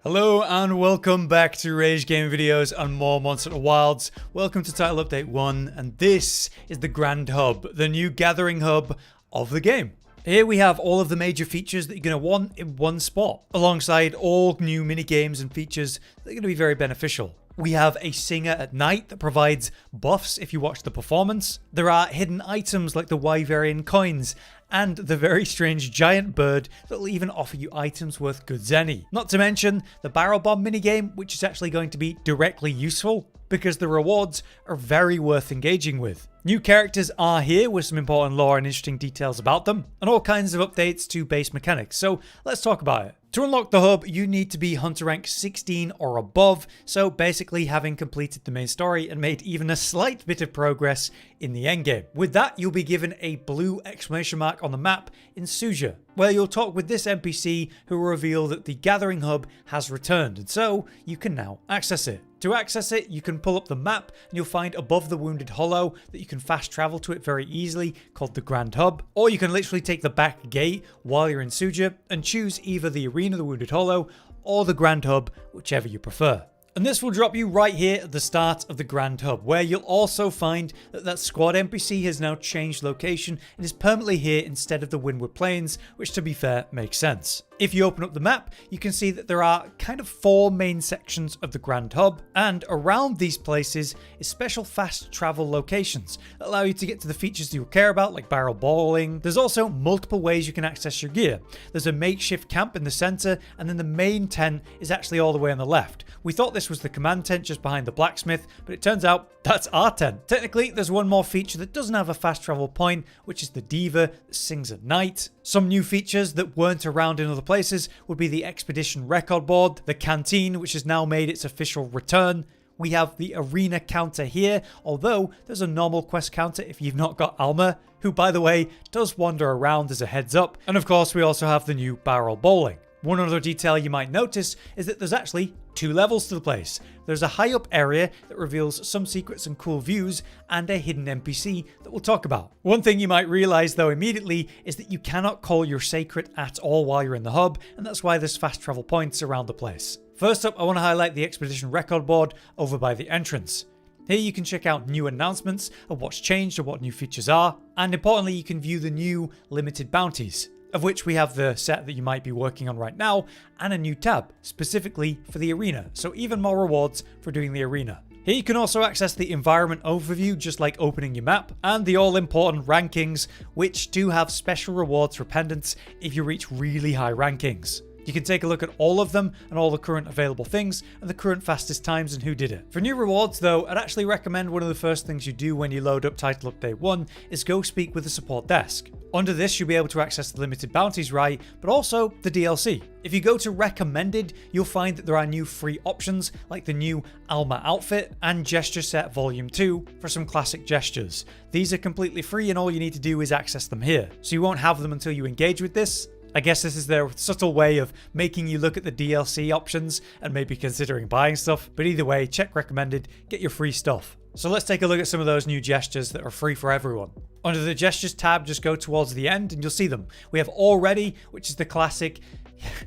Hello and welcome back to Rage Gaming Videos and more Monster Hunter Wilds. Welcome to Title Update 1, and this is the Grand Hub, the new gathering hub of the game. Here we have all of the major features that you're going to want in one spot, alongside all new minigames and features that are going to be very beneficial. We have a singer at night that provides buffs if you watch the performance. There are hidden items like the wyverian coins, and the very strange giant bird that will even offer you items worth good zenny. Not to mention the barrel bomb minigame, which is actually going to be directly useful because the rewards are very worth engaging with. New characters are here with some important lore and interesting details about them, and all kinds of updates to base mechanics, so let's talk about it. To unlock the hub, you need to be Hunter rank 16 or above, so basically having completed the main story and made even a slight bit of progress in the endgame. With that, you'll be given a blue exclamation mark on the map in Suja, where you'll talk with this NPC who will reveal that the gathering hub has returned, and so you can now access it. To access it, you can pull up the map and you'll find above the Wounded Hollow that you can fast travel to it very easily, called the Grand Hub, or you can literally take the back gate while you're in Suja and choose either the Arena, the Wounded Hollow, or the Grand Hub, whichever you prefer. And this will drop you right here at the start of the Grand Hub, where you'll also find that squad NPC has now changed location and is permanently here instead of the Windward Plains, which to be fair makes sense. If you open up the map, you can see that there are kind of 4 main sections of the Grand Hub, and around these places is special fast travel locations that allow you to get to the features that you care about, like barrel bowling. There's also multiple ways you can access your gear. There's a makeshift camp in the center, and then the main tent is actually all the way on the left. We thought this was the command tent just behind the blacksmith, but it turns out that's our tent. Technically, there's one more feature that doesn't have a fast travel point, which is the Diva that sings at night. Some new features that weren't around in other places would be the expedition record board, the canteen, which has now made its official return. We have the arena counter here, although there's a normal quest counter if you've not got Alma, who by the way does wander around as a heads up. And of course we also have the new barrel bowling. One other detail you might notice is that there's actually 2 levels to the place. There's a high up area that reveals some secrets and cool views, and a hidden NPC that we'll talk about. One thing you might realize though immediately is that you cannot call your Seikret at all while you're in the hub, and that's why there's fast travel points around the place. First up, I want to highlight the expedition record board over by the entrance. Here you can check out new announcements of what's changed or what new features are, and importantly you can view the new limited bounties, of which we have the set that you might be working on right now, and a new tab, specifically for the arena, so even more rewards for doing the arena. Here you can also access the environment overview, just like opening your map, and the all-important rankings, which do have special rewards for pendants if you reach really high rankings. You can take a look at all of them and all the current available things and the current fastest times and who did it. For new rewards though, I'd actually recommend one of the first things you do when you load up Title Update 1 is go speak with the support desk. Under this you'll be able to access the limited bounties right, but also the DLC. If you go to recommended, you'll find that there are new free options like the new Alma outfit and gesture set volume 2 for some classic gestures. These are completely free and all you need to do is access them here, so you won't have them until you engage with this. I guess this is their subtle way of making you look at the DLC options and maybe considering buying stuff, but either way, check recommended, get your free stuff. So let's take a look at some of those new gestures that are free for everyone. Under the gestures tab, just go towards the end and you'll see them. We have already, which is the classic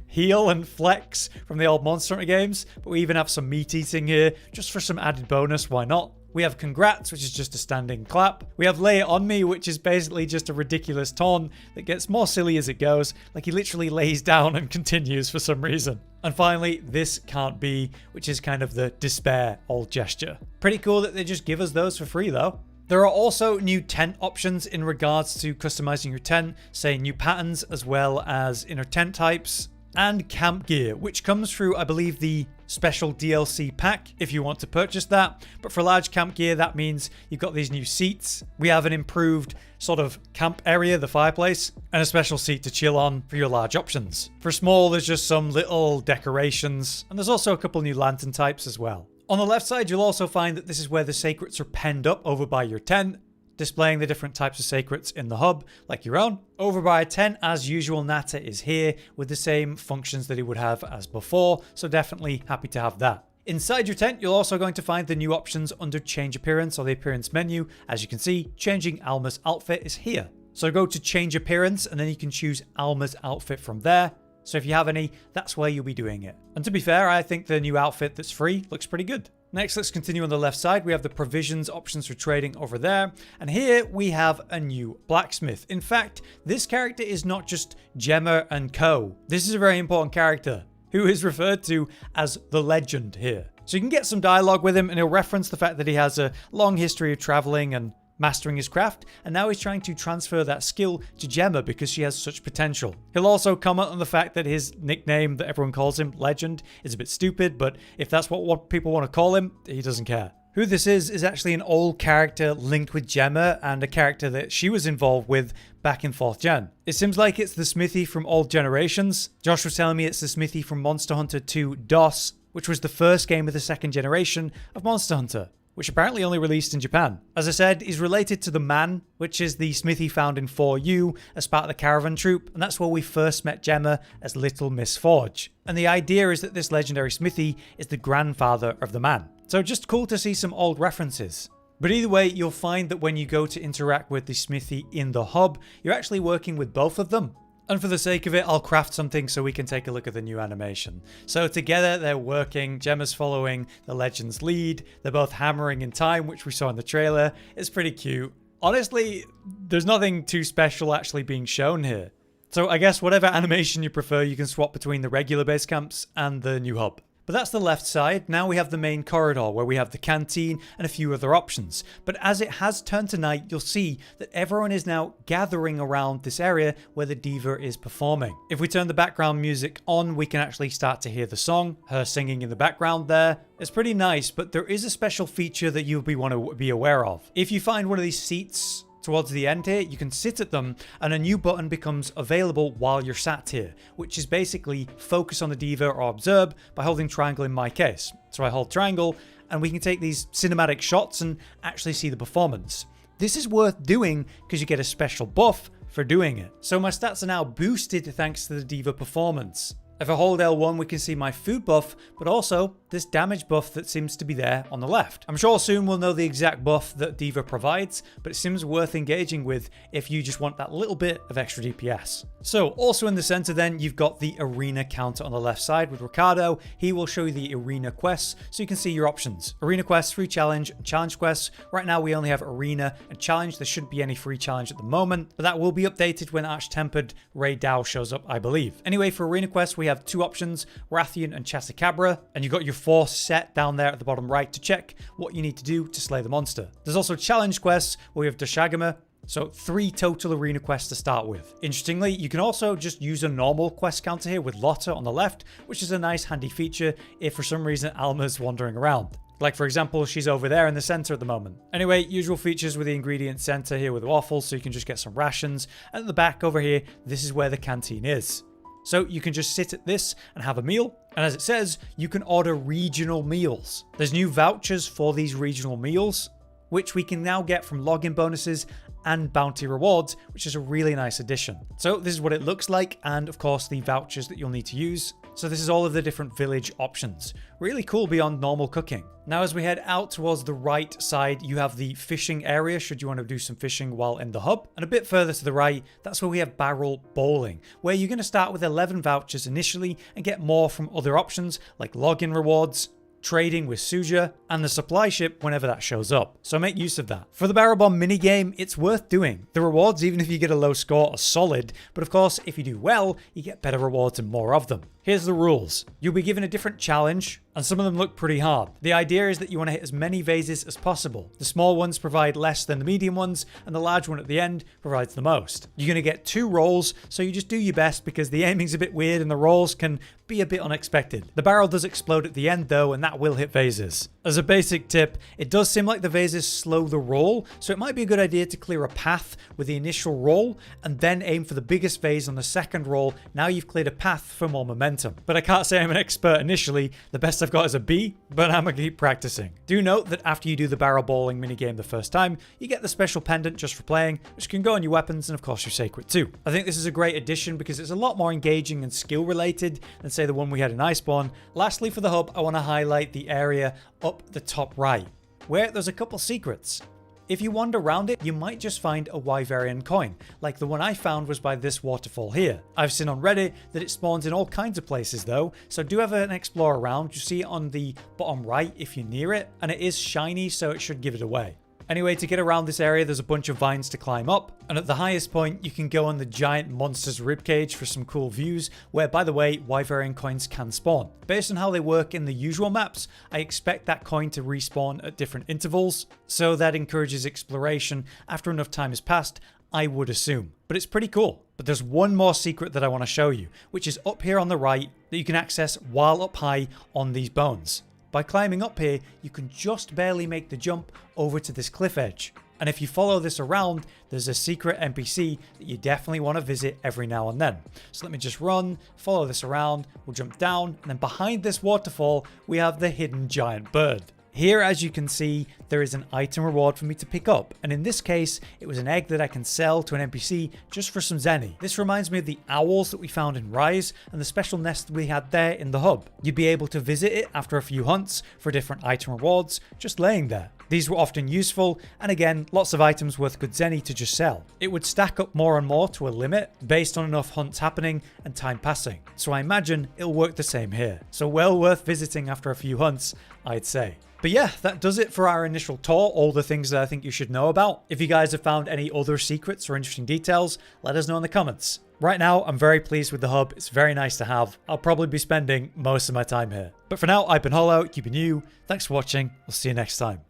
heal and flex from the old Monster Hunter games, but we even have some meat eating here, just for some added bonus, why not? We have congrats, which is just a standing clap. We have lay it on me, which is basically just a ridiculous taunt that gets more silly as it goes, like he literally lays down and continues for some reason. And finally, this can't be, which is kind of the despair old gesture. Pretty cool that they just give us those for free though. There are also new tent options in regards to customizing your tent, say new patterns as well as inner tent types, and camp gear, which comes through, I believe, the special DLC pack if you want to purchase that. But for large camp gear, that means you've got these new seats. We have an improved sort of camp area, the fireplace, and a special seat to chill on for your large options. For small, there's just some little decorations, and there's also a couple new lantern types as well. On the left side, you'll also find that this is where the Seikrets are penned up over by your tent, displaying the different types of Seikrets in the hub, like your own. Over by a tent, as usual, Nata is here with the same functions that he would have as before, so definitely happy to have that. Inside your tent, you're also going to find the new options under Change Appearance or the Appearance menu. As you can see, changing Alma's outfit is here. So go to Change Appearance and then you can choose Alma's outfit from there. So if you have any, that's where you'll be doing it. And to be fair, I think the new outfit that's free looks pretty good. Next, let's continue on the left side. We have the provisions options for trading over there. And here we have a new blacksmith. In fact, this character is not just Gemma and Co. This is a very important character who is referred to as the legend here. So you can get some dialogue with him and he'll reference the fact that he has a long history of traveling and mastering his craft, and now he's trying to transfer that skill to Gemma because she has such potential. He'll also comment on the fact that his nickname that everyone calls him, Legend, is a bit stupid, but if that's what people want to call him, he doesn't care. Who this is actually an old character linked with Gemma and a character that she was involved with back in 4th gen. It seems like it's the Smithy from old generations. Josh was telling me it's the Smithy from Monster Hunter 2 DOS, which was the first game of the 2nd generation of Monster Hunter, which apparently only released in Japan. As I said, he's related to the Man, which is the Smithy found in 4U as part of the Caravan Troop, and that's where we first met Gemma as Little Miss Forge. And the idea is that this legendary Smithy is the grandfather of the Man. So just cool to see some old references. But either way, you'll find that when you go to interact with the Smithy in the hub, you're actually working with both of them. And for the sake of it, I'll craft something so we can take a look at the new animation. So together they're working, Gemma's following the Legend's lead, they're both hammering in time, which we saw in the trailer. It's pretty cute. Honestly, there's nothing too special actually being shown here. So I guess whatever animation you prefer, you can swap between the regular base camps and the new hub. But that's the left side. Now we have the main corridor where we have the canteen and a few other options. But as it has turned to night, you'll see that everyone is now gathering around this area where the Diva is performing. If we turn the background music on, we can actually start to hear the song, her singing in the background there. It's pretty nice, but there is a special feature that you'll want to be aware of. If you find one of these seats towards the end here, you can sit at them and a new button becomes available while you're sat here, which is basically focus on the Diva or observe by holding triangle in my case. So I hold triangle and we can take these cinematic shots and actually see the performance. This is worth doing because you get a special buff for doing it. So my stats are now boosted thanks to the Diva performance. If I hold L1, we can see my food buff, but also this damage buff that seems to be there on the left. I'm sure soon we'll know the exact buff that Diva provides, but it seems worth engaging with if you just want that little bit of extra DPS. So also in the center then, you've got the arena counter on the left side with Ricardo. He will show you the arena quests so you can see your options. Arena quests, free challenge, and challenge quests. Right now we only have arena and challenge. There shouldn't be any free challenge at the moment, but that will be updated when Arch-Tempered Ray Dow shows up, I believe. Anyway, for arena quests, we have two options, Rathian and Chasacabra, and you've got your force set down there at the bottom right to check what you need to do to slay the monster. There's also challenge quests where we have Dashagama, so 3 total arena quests to start with. Interestingly, you can also just use a normal quest counter here with Lotta on the left, which is a nice handy feature if for some reason Alma's wandering around. Like for example, she's over there in the center at the moment. Anyway, usual features with the ingredient center here with waffles, so you can just get some rations. And at the back over here, this is where the canteen is. So you can just sit at this and have a meal. And as it says, you can order regional meals. There's new vouchers for these regional meals, which we can now get from login bonuses and bounty rewards, which is a really nice addition. So this is what it looks like, and of course the vouchers that you'll need to use. So this is all of the different village options. Really cool beyond normal cooking. Now as we head out towards the right side, you have the fishing area should you want to do some fishing while in the hub. And a bit further to the right, that's where we have barrel bowling, where you're going to start with 11 vouchers initially and get more from other options like login rewards, trading with Suja, and the supply ship whenever that shows up. So make use of that. For the barrel bomb minigame, it's worth doing. The rewards, even if you get a low score, are solid, but of course, if you do well, you get better rewards and more of them. Here's the rules. You'll be given a different challenge, and some of them look pretty hard. The idea is that you want to hit as many vases as possible. The small ones provide less than the medium ones, and the large one at the end provides the most. You're going to get 2 rolls, so you just do your best because the aiming's a bit weird and the rolls can be a bit unexpected. The barrel does explode at the end though, and that will hit vases. As a basic tip, it does seem like the vases slow the roll, so it might be a good idea to clear a path with the initial roll and then aim for the biggest vase on the second roll. Now you've cleared a path for more momentum. But I can't say I'm an expert initially. The best I've got is a B, but I'm gonna keep practicing. Do note that after you do the barrel bowling minigame the first time, you get the special pendant just for playing, which can go on your weapons and of course your Seikret too. I think this is a great addition because it's a lot more engaging and skill related than say the one we had in Iceborne. Lastly for the hub, I want to highlight the area up the top right, where there's a couple secrets. If you wander around it, you might just find a wyverian coin, like the one I found was by this waterfall here. I've seen on Reddit that it spawns in all kinds of places though, so do have an explore around. You see it on the bottom right if you're near it, and it is shiny, so it should give it away. Anyway, to get around this area, there's a bunch of vines to climb up, and at the highest point, you can go on the giant monster's ribcage for some cool views, where, by the way, wyverian coins can spawn. Based on how they work in the usual maps, I expect that coin to respawn at different intervals, so that encourages exploration after enough time has passed, I would assume. But it's pretty cool. But there's one more secret that I want to show you, which is up here on the right that you can access while up high on these bones. By climbing up here, you can just barely make the jump over to this cliff edge. And if you follow this around, there's a secret NPC that you definitely want to visit every now and then. So let me just run, follow this around, we'll jump down, and then behind this waterfall, we have the hidden giant bird. Here, as you can see, there is an item reward for me to pick up, and in this case, it was an egg that I can sell to an NPC just for some zenny. This reminds me of the owls that we found in Rise, and the special nest we had there in the hub. You'd be able to visit it after a few hunts for different item rewards, just laying there. These were often useful, and again, lots of items worth good zenny to just sell. It would stack up more and more to a limit, based on enough hunts happening and time passing. So I imagine it'll work the same here. So well worth visiting after a few hunts, I'd say. But yeah, that does it for our initial tour, all the things that I think you should know about. If you guys have found any other secrets or interesting details, let us know in the comments. Right now, I'm very pleased with the hub. It's very nice to have. I'll probably be spending most of my time here. But for now, I've been Hollow, you've been you. Thanks for watching. We'll see you next time.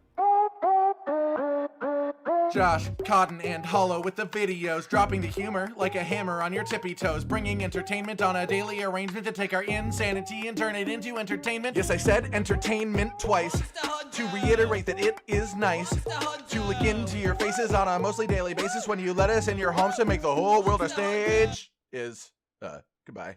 Josh, Cotton, and Hollow with the videos, dropping the humor like a hammer on your tippy toes, bringing entertainment on a daily arrangement to take our insanity and turn it into entertainment. Yes, I said entertainment twice, to reiterate that it is nice to look into your faces on a mostly daily basis when you let us in your homes to make the whole world a stage. Goodbye.